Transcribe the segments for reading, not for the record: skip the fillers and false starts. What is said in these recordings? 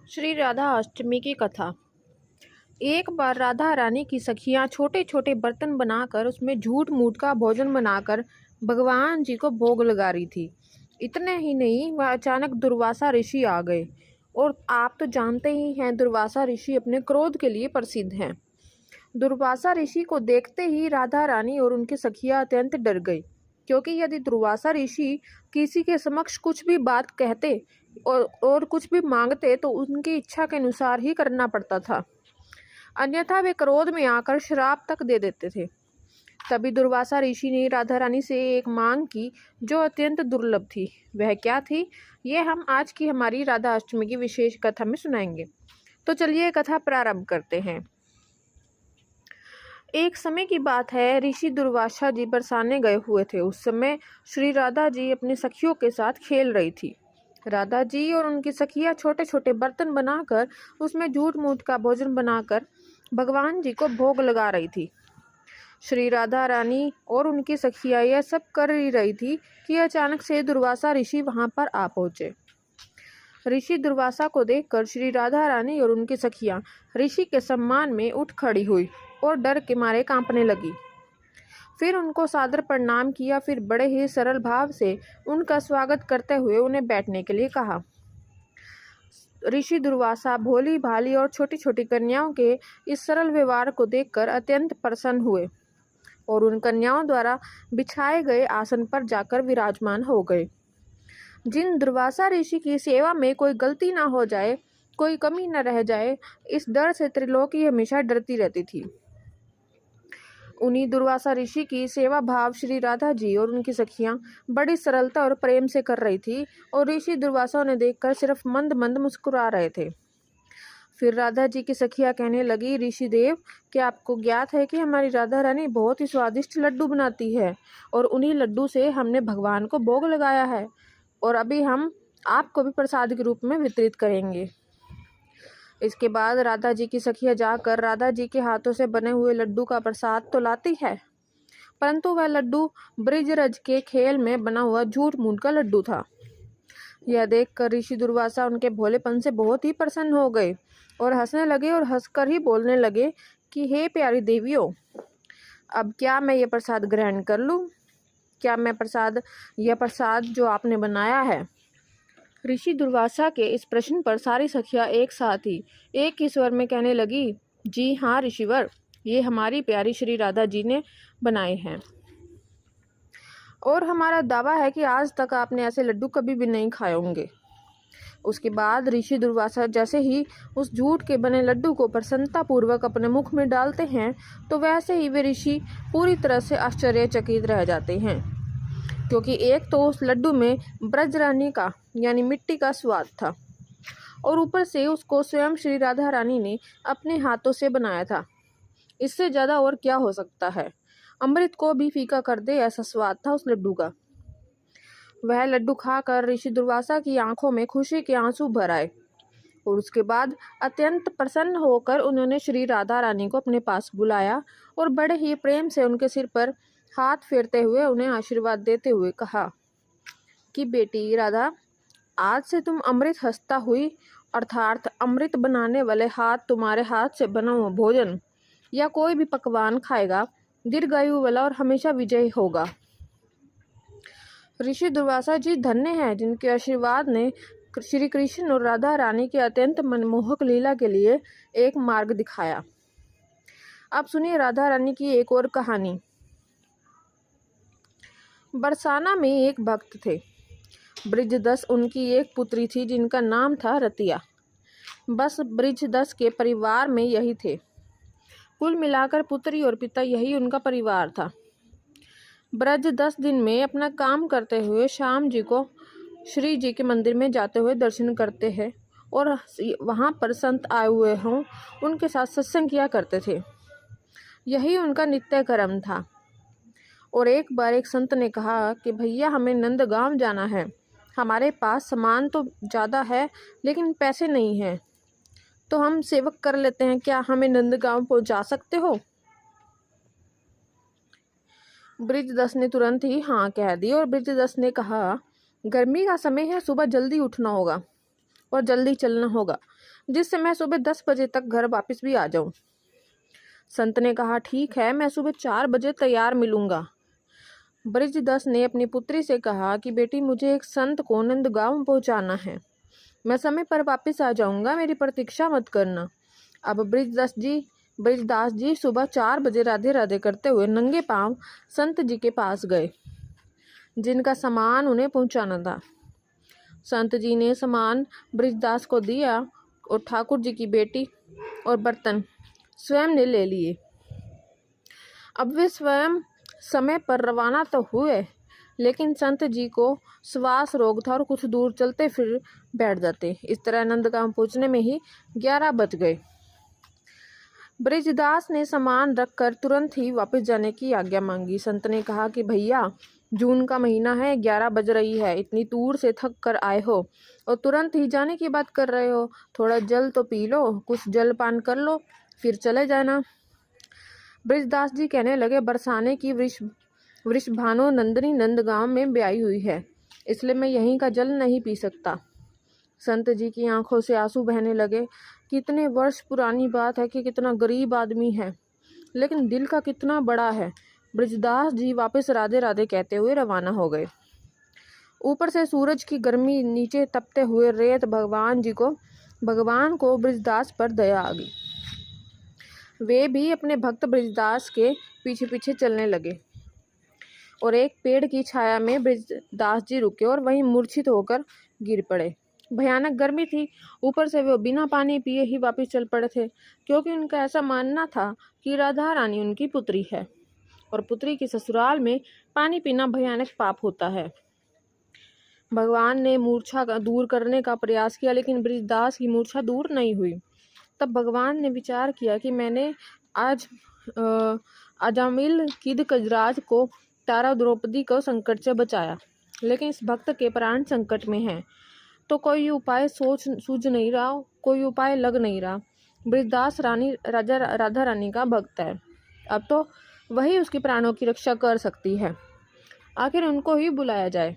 श्री राधा अष्टमी की कथा। एक बार राधा रानी की सखियां छोटे छोटे बर्तन बनाकर उसमें झूठ मूठ का भोजन बनाकर भगवान जी को भोग लगा रही थी। इतने ही नहीं, वह अचानक दुर्वासा ऋषि आ गए। और आप तो जानते ही हैं, दुर्वासा ऋषि अपने क्रोध के लिए प्रसिद्ध हैं। दुर्वासा ऋषि को देखते ही राधा रानी और उनकी सखियां अत्यंत डर गई, क्योंकि यदि दुर्वासा ऋषि किसी के समक्ष कुछ भी बात कहते और कुछ भी मांगते तो उनकी इच्छा के अनुसार ही करना पड़ता था, अन्यथा वे क्रोध में आकर श्राप तक दे देते थे। तभी दुर्वासा ऋषि ने राधा रानी से एक मांग की जो अत्यंत दुर्लभ थी। वह क्या थी, ये हम आज की हमारी राधा अष्टमी की विशेष कथा में सुनाएंगे। तो चलिए कथा प्रारंभ करते हैं। एक समय की बात है, ऋषि दुर्वासा जी बरसाने गए हुए थे। उस समय श्री राधा जी अपनी सखियों के साथ खेल रही थी। राधा जी और उनकी सखियां छोटे छोटे बर्तन बनाकर उसमें झूठ मूठ का भोजन बनाकर भगवान जी को भोग लगा रही थी। श्री राधा रानी और उनकी सखियां यह सब कर ही रही थी कि अचानक से दुर्वासा ऋषि वहां पर आ पहुंचे। ऋषि दुर्वासा को देखकर श्री राधा रानी और उनकी सखियां ऋषि के सम्मान में उठ खड़ी हुई और डर के मारे कांपने लगी। फिर उनको सादर प्रणाम किया, फिर बड़े ही सरल भाव से उनका स्वागत करते हुए उन्हें बैठने के लिए कहा। ऋषि दुर्वासा भोली भाली और छोटी छोटी कन्याओं के इस सरल व्यवहार को देखकर अत्यंत प्रसन्न हुए और उन कन्याओं द्वारा बिछाए गए आसन पर जाकर विराजमान हो गए। जिन दुर्वासा ऋषि की सेवा में कोई गलती ना हो जाए, कोई कमी न रह जाए, इस डर से त्रिलोकी हमेशा डरती रहती थी। उन्हीं दुर्वासा ऋषि की सेवा भाव श्री राधा जी और उनकी सखियां बड़ी सरलता और प्रेम से कर रही थी और ऋषि दुर्वासा उन्हें देखकर सिर्फ मंद मंद मुस्कुरा रहे थे। फिर राधा जी की सखियां कहने लगी, ऋषि देव, क्या आपको ज्ञात है कि हमारी राधा रानी बहुत ही स्वादिष्ट लड्डू बनाती है और उन्हीं लड्डू से हमने भगवान को भोग लगाया है और अभी हम आपको भी प्रसाद के रूप में वितरित करेंगे। इसके बाद राधा जी की सखियां जाकर राधा जी के हाथों से बने हुए लड्डू का प्रसाद तो लाती है, परंतु वह लड्डू ब्रिजरज के खेल में बना हुआ झूठ मूठ का लड्डू था। यह देखकर ऋषि दुर्वासा उनके भोलेपन से बहुत ही प्रसन्न हो गए और हंसने लगे और हंसकर ही बोलने लगे कि हे प्यारी देवियों, अब क्या मैं ये प्रसाद ग्रहण कर लूं? क्या मैं यह प्रसाद जो आपने बनाया है? ऋषि दुर्वासा के इस प्रश्न पर सारी सखियां एक साथ ही एक ही स्वर में कहने लगी, जी हाँ ऋषिवर, ये हमारी प्यारी श्री राधा जी ने बनाए हैं और हमारा दावा है कि आज तक आपने ऐसे लड्डू कभी भी नहीं खाए होंगे। उसके बाद ऋषि दुर्वासा जैसे ही उस झूठ के बने लड्डू को प्रसन्नता पूर्वक अपने मुख में डालते हैं तो वैसे ही वे ऋषि पूरी तरह से आश्चर्यचकित रह जाते हैं, क्योंकि एक तो उस लड्डू में ब्रजरानी का यानी मिट्टी का स्वाद था और ऊपर से उसको स्वयं श्री राधा रानी ने अपने हाथों से बनाया था। इससे ज़्यादा और क्या हो सकता है? अमृत को भी फीका कर दे ऐसा स्वाद था उस लड्डू का। वह लड्डू खाकर ऋषि दुर्वासा की आंखों में खुशी के आंसू भर आए और उसके बाद अत्यंत प्रसन्न होकर उन्होंने श्री राधा रानी को अपने पास बुलाया और बड़े ही प्रेम से उनके सिर पर हाथ फेरते हुए उन्हें आशीर्वाद देते हुए कहा कि बेटी राधा, आज से तुम अमृत हस्ता हुई, अर्थात अमृत बनाने वाले हाथ तुम्हारे हाथ से बना हुआ भोजन या कोई भी पकवान खाएगा दीर्घायु वाला और हमेशा विजयी होगा। ऋषि दुर्वासा जी धन्य हैं जिनके आशीर्वाद ने श्री कृष्ण और राधा रानी की अत्यंत मनमोहक लीला के लिए एक मार्ग दिखाया। अब सुनिए राधा रानी की एक और कहानी। बरसाना में एक भक्त थे। ब्रिजदस उनकी एक पुत्री थी जिनका नाम था रतिया। बस ब्रिजदस के परिवार में यही थे। कुल मिलाकर पुत्री और पिता यही उनका परिवार था। ब्रज 10 दिन में अपना काम करते हुए शाम जी को श्री जी के मंदिर में जाते हुए दर्शन करते हैं और वहाँ पर संत आए हुए हों उनके साथ सत्संग किया करते थे। यही उनका नित्य कर्म था। और एक बार एक संत ने कहा कि भैया, हमें नंदगांव जाना है, हमारे पास सामान तो ज़्यादा है लेकिन पैसे नहीं हैं, तो हम सेवक कर लेते हैं, क्या हमें नंदगांव पहुंचा सकते हो? ब्रिजदस ने तुरंत ही हाँ कह दी और ब्रिजदस ने कहा, गर्मी का समय है, सुबह जल्दी उठना होगा और जल्दी चलना होगा, जिससे मैं सुबह 10 बजे तक घर वापस भी आ जाऊं। संत ने कहा, ठीक है, मैं सुबह 4 बजे तैयार मिलूंगा। बृजदास ने अपनी पुत्री से कहा कि बेटी, मुझे एक संत को नंदगांव पहुंचाना है, मैं समय पर वापस आ जाऊंगा, मेरी प्रतीक्षा मत करना। अब बृजदास जी सुबह 4 बजे राधे राधे करते हुए नंगे पांव संत जी के पास गए, जिनका सामान उन्हें पहुंचाना था। संत जी ने सामान बृजदास को दिया और ठाकुर जी की बेटी और बर्तन स्वयं ने ले लिए। अब वे स्वयं समय पर रवाना तो हुए, लेकिन संत जी को श्वास रोग था और कुछ दूर चलते फिर बैठ जाते। इस तरह नंदगांव पहुंचने में ही 11 बज गए। बृजदास ने सामान रखकर तुरंत ही वापस जाने की आज्ञा मांगी। संत ने कहा कि भैया, जून का महीना है, 11 बज रही है, इतनी दूर से थक कर आए हो और तुरंत ही जाने की बात कर रहे हो, थोड़ा जल तो पी लो, कुछ जल पान कर लो, फिर चले जाना। बृजदास जी कहने लगे, बरसाने की वृषभानु नंदिनी नंदगांव में ब्याई हुई है, इसलिए मैं यहीं का जल नहीं पी सकता। संत जी की आंखों से आंसू बहने लगे। कितने वर्ष पुरानी बात है कि कितना गरीब आदमी है, लेकिन दिल का कितना बड़ा है। बृजदास जी वापस राधे राधे कहते हुए रवाना हो गए। ऊपर से सूरज की गर्मी, नीचे तपते हुए रेत, भगवान को बृजदास पर दया आ गई। वे भी अपने भक्त बृजदास के पीछे पीछे चलने लगे और एक पेड़ की छाया में बृजदास जी रुके और वहीं मूर्छित होकर गिर पड़े। भयानक गर्मी थी, ऊपर से वे बिना पानी पिए ही वापस चल पड़े थे, क्योंकि उनका ऐसा मानना था कि राधा रानी उनकी पुत्री है और पुत्री की ससुराल में पानी पीना भयानक पाप होता है। भगवान ने मूर्छा दूर करने का प्रयास किया, लेकिन बृजदास की मूर्छा दूर नहीं हुई। तब भगवान ने विचार किया कि मैंने आज अजामिल किद कजराज को, तारा द्रौपदी को संकट से बचाया, लेकिन इस भक्त के प्राण संकट में हैं, तो कोई उपाय सूझ नहीं रहा, कोई उपाय लग नहीं रहा। बृजदास राधा रानी का भक्त है, अब तो वही उसकी प्राणों की रक्षा कर सकती है, आखिर उनको ही बुलाया जाए।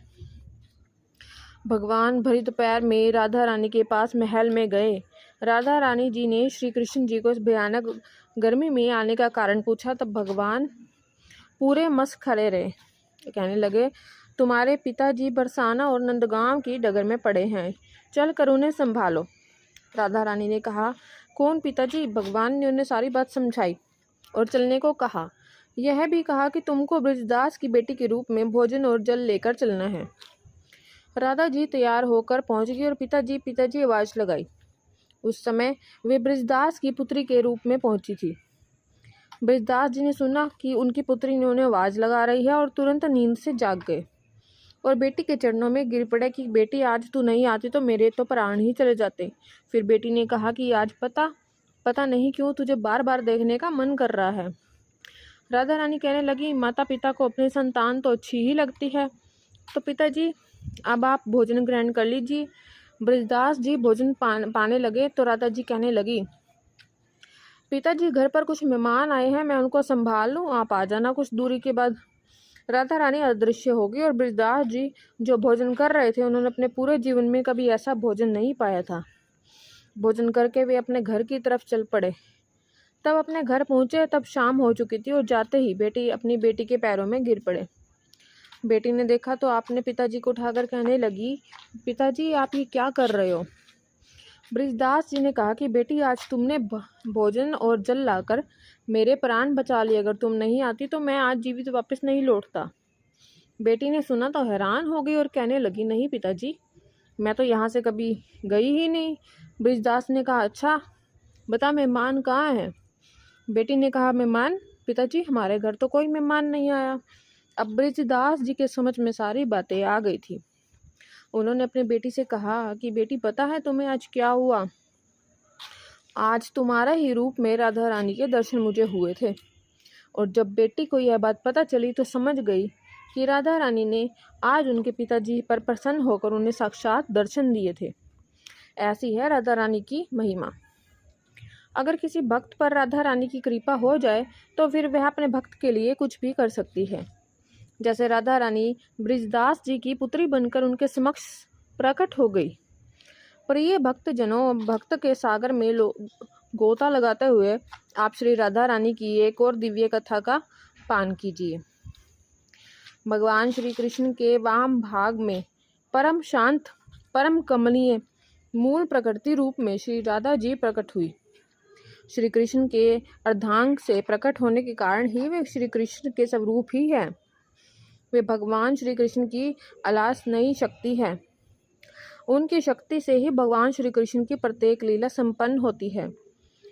भगवान भरी दोपहर में राधा रानी के पास महल में गए। राधा रानी जी ने श्री कृष्ण जी को इस भयानक गर्मी में आने का कारण पूछा। तब भगवान पूरे मस्त खड़े रहे, कहने लगे, तुम्हारे पिताजी बरसाना और नंदगांव की डगर में पड़े हैं, चल कर उन्हें संभालो। राधा रानी ने कहा, कौन पिताजी? भगवान ने उन्हें सारी बात समझाई और चलने को कहा। यह भी कहा कि तुमको बृजदास की बेटी के रूप में भोजन और जल लेकर चलना है। राधा जी तैयार होकर पहुंच गई और पिताजी पिताजी आवाज़ लगाई। उस समय वे बृजदास की पुत्री के रूप में पहुंची थी। बृजदास जी ने सुना कि उनकी पुत्री ने उन्हें आवाज़ लगा रही है और तुरंत नींद से जाग गए और बेटी के चरणों में गिर पड़े कि बेटी, आज तू नहीं आती तो मेरे तो प्राण ही चले जाते। फिर बेटी ने कहा कि आज पता नहीं क्यों तुझे बार बार देखने का मन कर रहा है। राधा रानी कहने लगी, माता पिता को अपनी संतान तो अच्छी ही लगती है, तो पिताजी अब आप भोजन ग्रहण कर लीजिए। बृजदास जी भोजन पाने लगे तो राधा जी कहने लगी, पिताजी घर पर कुछ मेहमान आए हैं, मैं उनको संभाल लूँ, आप आ जाना कुछ दूरी के बाद। राधा रानी अदृश्य हो गई और बृजदास जी जो भोजन कर रहे थे, उन्होंने अपने पूरे जीवन में कभी ऐसा भोजन नहीं पाया था। भोजन करके वे अपने घर की तरफ चल पड़े। तब अपने घर पहुँचे तब शाम हो चुकी थी और जाते ही अपनी बेटी के पैरों में गिर पड़े। बेटी ने देखा तो आपने पिताजी को उठाकर कहने लगी, पिताजी आप ये क्या कर रहे हो? बृजदास जी ने कहा कि बेटी, आज तुमने भोजन और जल लाकर मेरे प्राण बचा लिए, अगर तुम नहीं आती तो मैं आज जीवित वापस नहीं लौटता। बेटी ने सुना तो हैरान हो गई और कहने लगी, नहीं पिताजी, मैं तो यहाँ से कभी गई ही नहीं। बृजदास ने कहा, अच्छा बता मेहमान कहाँ हैं? बेटी ने कहा, मेहमान? पिताजी, हमारे घर तो कोई मेहमान नहीं आया। अब बृजदास जी के समझ में सारी बातें आ गई थी। उन्होंने अपनी बेटी से कहा कि बेटी, पता है तुम्हें आज क्या हुआ? आज तुम्हारा ही रूप में राधा रानी के दर्शन मुझे हुए थे। और जब बेटी को यह बात पता चली तो समझ गई कि राधा रानी ने आज उनके पिताजी पर प्रसन्न होकर उन्हें साक्षात दर्शन दिए थे। ऐसी है राधा रानी की महिमा। अगर किसी भक्त पर राधा रानी की कृपा हो जाए तो फिर वह अपने भक्त के लिए कुछ भी कर सकती है। जैसे राधा रानी बृजदास जी की पुत्री बनकर उनके समक्ष प्रकट हो गई। प्रिय भक्तजनों, भक्त के सागर में गोता लगाते हुए आप श्री राधा रानी की एक और दिव्य कथा का पान कीजिए। भगवान श्री कृष्ण के वाम भाग में परम शांत, परम कमनीय मूल प्रकृति रूप में श्री राधा जी प्रकट हुई। श्री कृष्ण के अर्धांग से प्रकट होने के कारण ही वे श्री कृष्ण के स्वरूप ही है। वे भगवान श्री कृष्ण की अलास नई शक्ति है। उनकी शक्ति से ही भगवान श्री कृष्ण की प्रत्येक लीला संपन्न होती है।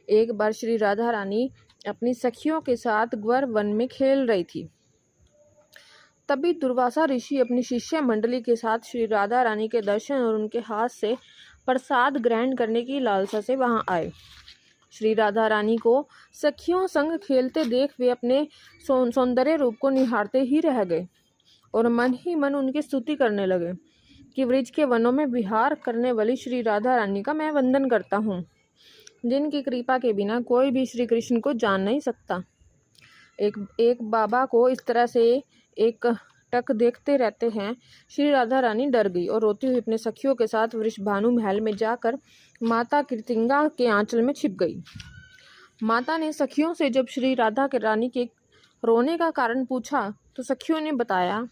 एक बार श्री राधा रानी अपनी सखियों के साथ ग्वर वन में खेल रही थी। तभी दुर्वासा ऋषि अपनी शिष्य मंडली के साथ श्री राधा रानी के दर्शन और उनके हाथ से प्रसाद ग्रहण करने की लालसा से वहां आए। श्री राधा रानी को सखियों संग खेलते देख वे अपने सौंदर्य रूप को निहारते ही रह गए और मन ही मन उनकी स्तुति करने लगे कि वृज के वनों में विहार करने वाली श्री राधा रानी का मैं वंदन करता हूँ, जिनकी कृपा के बिना कोई भी श्री कृष्ण को जान नहीं सकता। एक बाबा को इस तरह से एक टक देखते रहते हैं श्री राधा रानी डर गई और रोती हुई अपने सखियों के साथ वृषभानु महल में जाकर माता कीर्तिंगा के आंचल में छिप गई। माता ने सखियों से जब श्री राधा के रानी के रोने का कारण पूछा तो सखियों ने बताया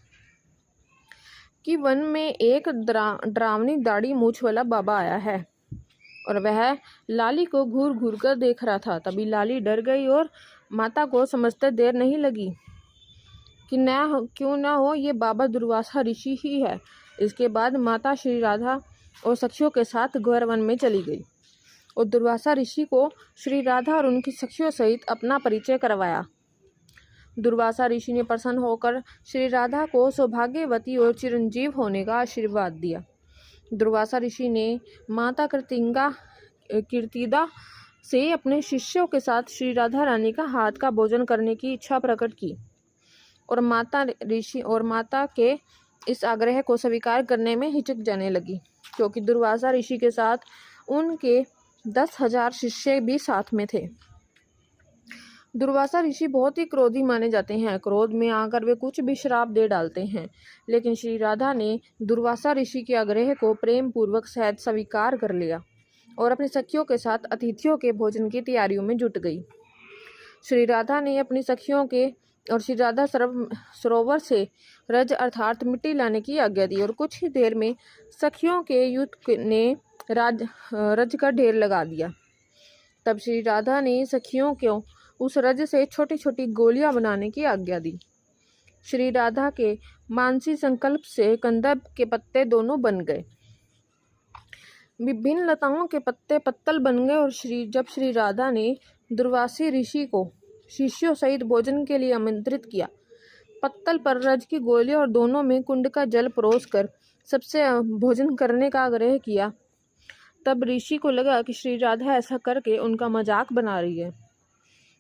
कि वन में एक डरावनी दाढ़ी मूछ वाला बाबा आया है और वह लाली को घूर घूर कर देख रहा था। तभी लाली डर गई और माता को समझते देर नहीं लगी कि क्यों ना हो ये बाबा दुर्वासा ऋषि ही है। इसके बाद माता श्री राधा और सखियों के साथ ग्वर वन में चली गई और दुर्वासा ऋषि को श्री राधा और उनकी सखियों सहित अपना परिचय करवाया। दुर्वासा ऋषि ने प्रसन्न होकर श्री राधा को सौभाग्यवती और चिरंजीव होने का आशीर्वाद दिया। दुर्वासा ऋषि ने माता कीर्तिदा से अपने शिष्यों के साथ श्री राधा रानी का हाथ का भोजन करने की इच्छा प्रकट की और माता के इस आग्रह को स्वीकार करने में हिचक जाने लगी, क्योंकि दुर्वासा ऋषि के साथ उनके 10,000 शिष्य भी साथ में थे। दुर्वासा ऋषि बहुत ही क्रोधी माने जाते हैं। क्रोध में आकर वे कुछ भी श्राप दे डालते हैं, लेकिन श्री राधा ने दुर्वासा ऋषि के आग्रह को प्रेम पूर्वक सहज स्वीकार कर लिया और अपने सखियों के साथ अतिथियों के भोजन की तैयारियों में जुट गई। श्री राधा ने अपनी सखियों के और श्री राधा सरोवर से रज अर्थात मिट्टी लाने की आज्ञा दी और कुछ ही देर में सखियों के युद्ध ने रज का ढेर लगा दिया। तब श्री राधा ने सखियों को उस रज से छोटी छोटी गोलियां बनाने की आज्ञा दी। श्री राधा के मानसी संकल्प से कंदब के पत्ते दोनों बन गए, विभिन्न लताओं के पत्ते पत्तल बन गए और जब श्री राधा ने दुर्वासी ऋषि को शिष्यों सहित भोजन के लिए आमंत्रित किया, पत्तल पर रज की गोलियां और दोनों में कुंड का जल परोस कर सबसे भोजन करने का आग्रह किया, तब ऋषि को लगा कि श्री राधा ऐसा करके उनका मजाक बना रही है।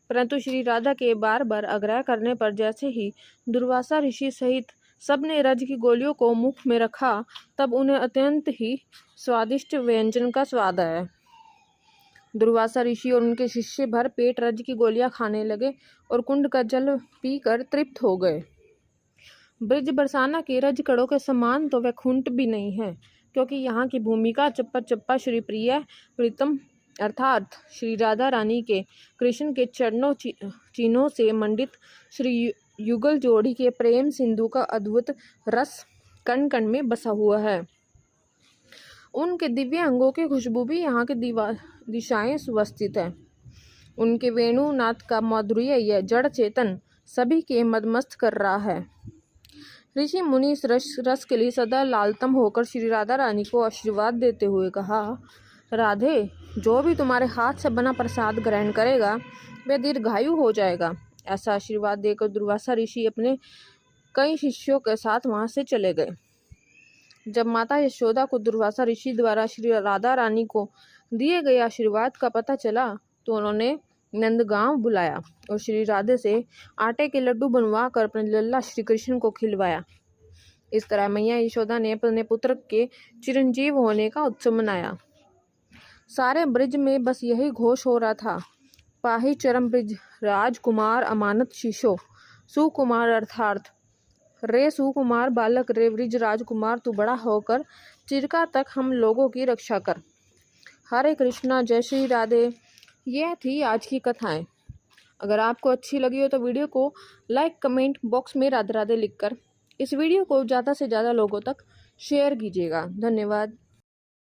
परंतु श्री राधा के बार बार आग्रह करने पर जैसे ही दुर्वासा ऋषि सहित सबने रज की गोलियों को मुख में रखा, तब उन्हें अत्यंत ही स्वादिष्ट व्यंजन का स्वाद आया। दुर्वासा ऋषि और उनके शिष्य भर पेट रज की गोलियां खाने लगे और कुंड का जल पीकर तृप्त हो गए। ब्रिज बरसाना के रज कड़ों के समान तो वह खूंट भी नहीं है, क्योंकि यहाँ की भूमिका चप्पा चप्पा श्री प्रिय प्रीतम अर्थात श्री राधा रानी के कृष्ण के चरणों चिन्हों से मंडित श्री युगल जोड़ी के प्रेम सिंधु का अद्भुत रस कण कण में बसा हुआ है। उनके दिव्य अंगों की खुशबू भी यहाँ की दिशाएं सुवस्थित है। उनके वेणुनाथ का माधुर्य यह जड़ चेतन सभी के मदमस्त कर रहा है। ऋषि मुनि इस रस के लिए सदा लालतम होकर श्री राधा रानी को आशीर्वाद देते हुए कहा, राधे, जो भी तुम्हारे हाथ से बना प्रसाद ग्रहण करेगा वह दीर्घायु हो जाएगा। ऐसा आशीर्वाद देकर दुर्वासा ऋषि अपने कई शिष्यों के साथ वहां से चले गए। जब माता यशोदा को दुर्वासा ऋषि द्वारा श्री राधा रानी को दिए गए आशीर्वाद का पता चला तो उन्होंने नंदगांव बुलाया और श्री राधे से आटे के लड्डू बनवा कर अपने लल्ला श्री कृष्ण को खिलवाया। इस तरह मैया यशोदा ने अपने पुत्र के चिरंजीव होने का उत्सव मनाया। सारे ब्रिज में बस यही घोष हो रहा था, पाही चरम ब्रिज राजकुमार अमानत शिशो सुकुमार अर्थार्थ रे सुकुमार बालक रे ब्रिज राजकुमार तू बड़ा होकर चिरका तक हम लोगों की रक्षा कर। हरे कृष्णा, जय श्री राधे। यह थी आज की कथाएं। अगर आपको अच्छी लगी हो तो वीडियो को लाइक, कमेंट बॉक्स में राधे राधे लिखकर इस वीडियो को ज़्यादा से ज़्यादा लोगों तक शेयर कीजिएगा। धन्यवाद।